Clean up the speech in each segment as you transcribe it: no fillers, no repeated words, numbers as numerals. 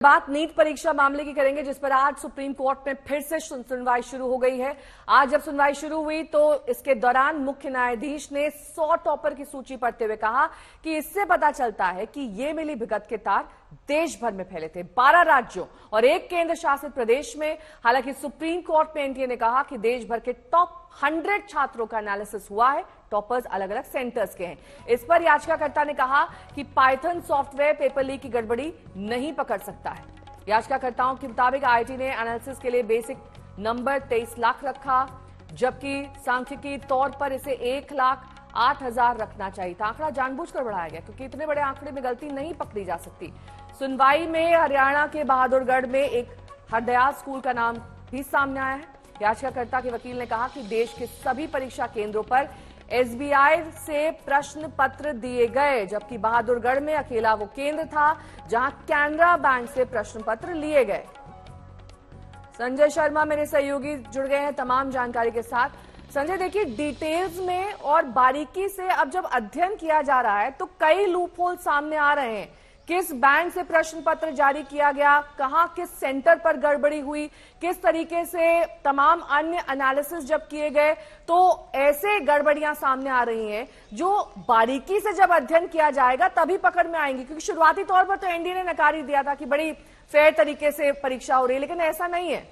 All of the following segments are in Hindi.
बात नीट परीक्षा मामले की करेंगे, जिस पर आज सुप्रीम कोर्ट में फिर से सुनवाई शुरू हो गई है। आज जब सुनवाई शुरू हुई तो इसके दौरान मुख्य न्यायाधीश ने 100 टॉपर की सूची पढ़ते हुए कहा कि इससे पता चलता है कि ये मिली भगत के तार देश भर में फैले थे, 12 राज्यों और एक केंद्र शासित प्रदेश में। हालांकि सुप्रीम कोर्ट में एनटीए ने कहा कि देश भर के टॉप 100 छात्रों का एनालिसिस हुआ है, टॉपर्स अलग अलग सेंटर्स के हैं। इस पर याचिकाकर्ता ने कहा कि पाइथन सॉफ्टवेयर पेपर लीक की गड़बड़ी नहीं पकड़ सकता है। याचिकाकर्ताओं के मुताबिक आईआईटी ने एनालिसिस के लिए बेसिक नंबर 23 लाख रखा, जबकि सांख्यिकी तौर पर इसे 1,08,000 रखना चाहिए था। आंकड़ा जानबूझकर बढ़ाया गया क्योंकि इतने बड़े आंकड़े में गलती नहीं पकड़ी जा सकती। सुनवाई में हरियाणा के बहादुरगढ़ में एक हरदयाल स्कूल का नाम भी सामने आया है। याचिकाकर्ता के वकील ने कहा कि देश के सभी परीक्षा केंद्रों पर एसबीआई से प्रश्न पत्र दिए गए, जबकि बहादुरगढ़ में अकेला वो केंद्र था जहां कैनरा बैंक से प्रश्न पत्र लिए गए। संजय शर्मा मेरे सहयोगी जुड़ गए हैं तमाम जानकारी के साथ। संजय, देखिए डिटेल्स में और बारीकी से अब जब अध्ययन किया जा रहा है तो कई लूपहोल सामने आ रहे हैं। किस बैंक से प्रश्न पत्र जारी किया गया, कहां किस सेंटर पर गड़बड़ी हुई, किस तरीके से तमाम अन्य एनालिसिस जब किए गए, तो ऐसे गड़बड़ियां सामने आ रही हैं जो बारीकी से जब अध्ययन किया जाएगा तभी पकड़ में आएंगी। क्योंकि शुरुआती तौर पर तो एनडीए ने नकार ही दिया था कि बड़ी फेयर तरीके से परीक्षा हो रही है, लेकिन ऐसा नहीं है।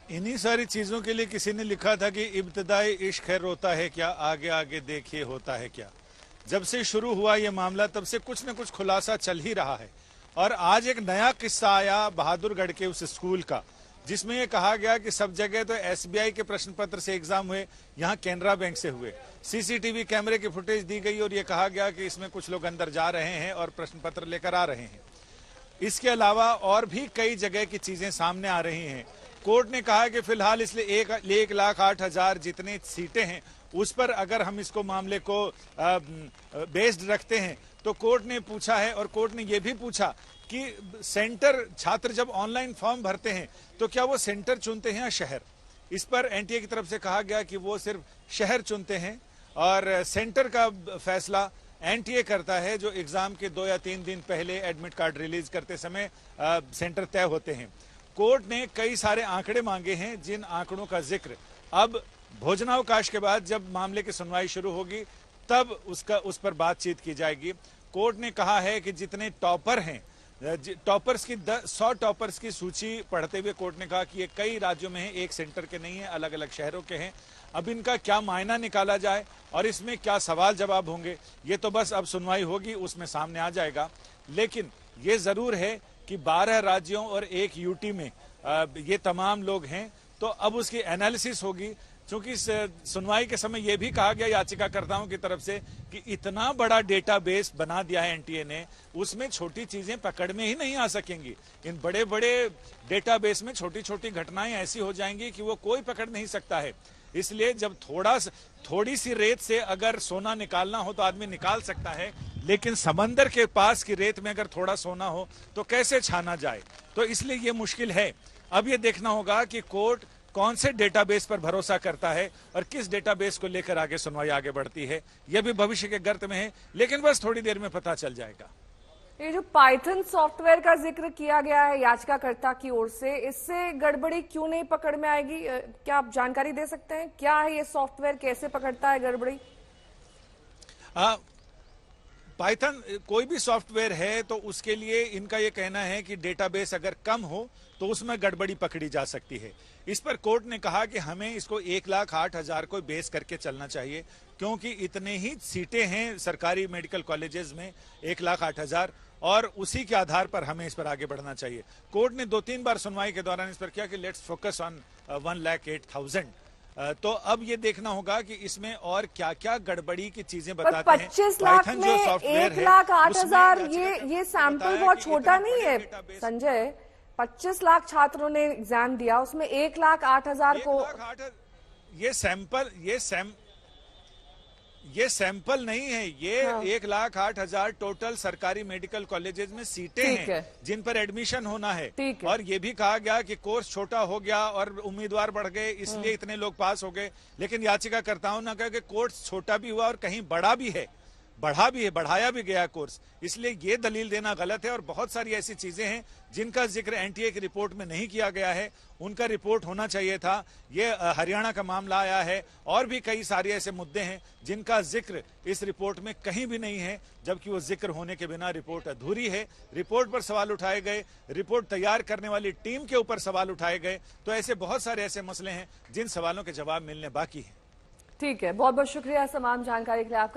इन्हीं सारी चीजों के लिए किसी ने लिखा था कि इब्तिदाई इश्क है रोता है क्या, आगे आगे देखिए होता है क्या। जब से शुरू हुआ ये मामला तब से कुछ न कुछ खुलासा चल ही रहा है। और आज एक नया किस्सा आया बहादुरगढ़ के उस स्कूल का, जिसमें यह कहा गया कि सब जगह तो एसबीआई के प्रश्न पत्र से एग्जाम हुए, यहाँ कैनरा बैंक से हुए। सीसीटीवी कैमरे की फुटेज दी गई और ये कहा गया कि इसमें कुछ लोग अंदर जा रहे हैं और प्रश्न पत्र लेकर आ रहे हैं। इसके अलावा और भी कई जगह की चीजें सामने आ रही हैं। कोर्ट ने कहा कि फिलहाल इसलिए 1,08,000 जितनी सीटें हैं उस पर अगर हम इसको मामले को बेस्ड रखते हैं तो कोर्ट ने पूछा है, और कोर्ट ने यह भी पूछा कि सेंटर छात्र जब ऑनलाइन फॉर्म भरते हैं तो क्या वो सेंटर चुनते हैं या शहर। इस पर एनटीए की तरफ से कहा गया कि वो सिर्फ शहर चुनते हैं और सेंटर का फैसला एनटीए करता है, जो एग्जाम के 2 या 3 दिन पहले एडमिट कार्ड रिलीज करते समय सेंटर तय होते हैं। कोर्ट ने कई सारे आंकड़े मांगे हैं, जिन आंकड़ों का जिक्र अब भोजनावकाश के बाद जब मामले की सुनवाई शुरू होगी तब उस पर बातचीत की जाएगी। कोर्ट ने कहा है कि जितने टॉपर हैं, टॉपर्स की 100 टॉपर्स की सूची पढ़ते हुए कोर्ट ने कहा कि ये कई राज्यों में है, एक सेंटर के नहीं है, अलग अलग शहरों के हैं। अब इनका क्या मायना निकाला जाए और इसमें क्या सवाल जवाब होंगे, ये तो बस अब सुनवाई होगी उसमें सामने आ जाएगा। लेकिन ये जरूर है कि 12 राज्यों और एक यूटी में ये तमाम लोग हैं, तो अब उसकी एनालिसिस होगी। क्योंकि सुनवाई के समय यह भी कहा गया याचिकाकर्ताओं की तरफ से कि इतना बड़ा डेटाबेस बना दिया है एनटीए ने, उसमें छोटी चीजें पकड़ में ही नहीं आ सकेंगी। इन बड़े बड़े डेटाबेस में छोटी छोटी घटनाएं ऐसी हो जाएंगी कि वो कोई पकड़ नहीं सकता है। इसलिए जब थोड़ी सी रेत से अगर सोना निकालना हो तो आदमी निकाल सकता है, लेकिन समंदर के पास की रेत में अगर थोड़ा सोना हो तो कैसे छाना जाए। तो इसलिए ये मुश्किल है। अब ये देखना होगा कि कोर्ट कौन से डेटाबेस पर भरोसा करता है और किस डेटाबेस को लेकर आगे सुनवाई आगे बढ़ती है। यह भी भविष्य के गर्त में है, लेकिन बस थोड़ी देर में पता चल जाएगा। ये जो पाइथन सॉफ्टवेयर का जिक्र किया गया है याचिकाकर्ता की ओर से, इससे गड़बड़ी क्यों नहीं पकड़ में आएगी? क्या आप जानकारी दे सकते हैं क्या है ये सॉफ्टवेयर, कैसे पकड़ता है गड़बड़ी? पाइथन कोई भी सॉफ्टवेयर है तो उसके लिए इनका यह कहना है कि डेटाबेस अगर कम हो तो उसमें गड़बड़ी पकड़ी जा सकती है। इस पर कोर्ट ने कहा कि हमें इसको 1,08,000 को बेस करके चलना चाहिए, क्योंकि इतने ही सीटें हैं सरकारी मेडिकल कॉलेजेस में, 1,08,000, और उसी के आधार पर हमें इस पर आगे बढ़ना चाहिए। कोर्ट ने 2-3 बार सुनवाई के दौरान इस पर किया कि लेट्स फोकस ऑन 1,08,000। तो अब ये देखना होगा कि इसमें और क्या क्या गड़बड़ी की चीजें बताते हैं। 25 लाख में 1,08,000 ये सैंपल बहुत छोटा नहीं है संजय। 25 लाख छात्रों ने एग्जाम दिया, उसमें 1,08,000 को ये सैंपल नहीं है, ये 1,08,000 टोटल सरकारी मेडिकल कॉलेजेस में सीटें हैं जिन पर एडमिशन होना है। और ये भी कहा गया कि कोर्स छोटा हो गया और उम्मीदवार बढ़ गए, इसलिए इतने लोग पास हो गए। लेकिन याचिकाकर्ताओं ने कहा कि कोर्स छोटा भी हुआ और कहीं बड़ा भी है, बढ़ाया भी गया कोर्स, इसलिए ये दलील देना गलत है। और बहुत सारी ऐसी चीजें हैं जिनका जिक्र एनटीए की रिपोर्ट में नहीं किया गया है, उनका रिपोर्ट होना चाहिए था। ये हरियाणा का मामला आया है और भी कई सारे ऐसे मुद्दे हैं जिनका जिक्र इस रिपोर्ट में कहीं भी नहीं है, जबकि वो जिक्र होने के बिना रिपोर्ट अधूरी है। रिपोर्ट पर सवाल उठाए गए, रिपोर्ट तैयार करने वाली टीम के ऊपर सवाल उठाए गए, तो ऐसे बहुत सारे ऐसे मसले हैं जिन सवालों के जवाब मिलने बाकी हैं। ठीक है, बहुत बहुत शुक्रिया तमाम जानकारी के लिए आपका।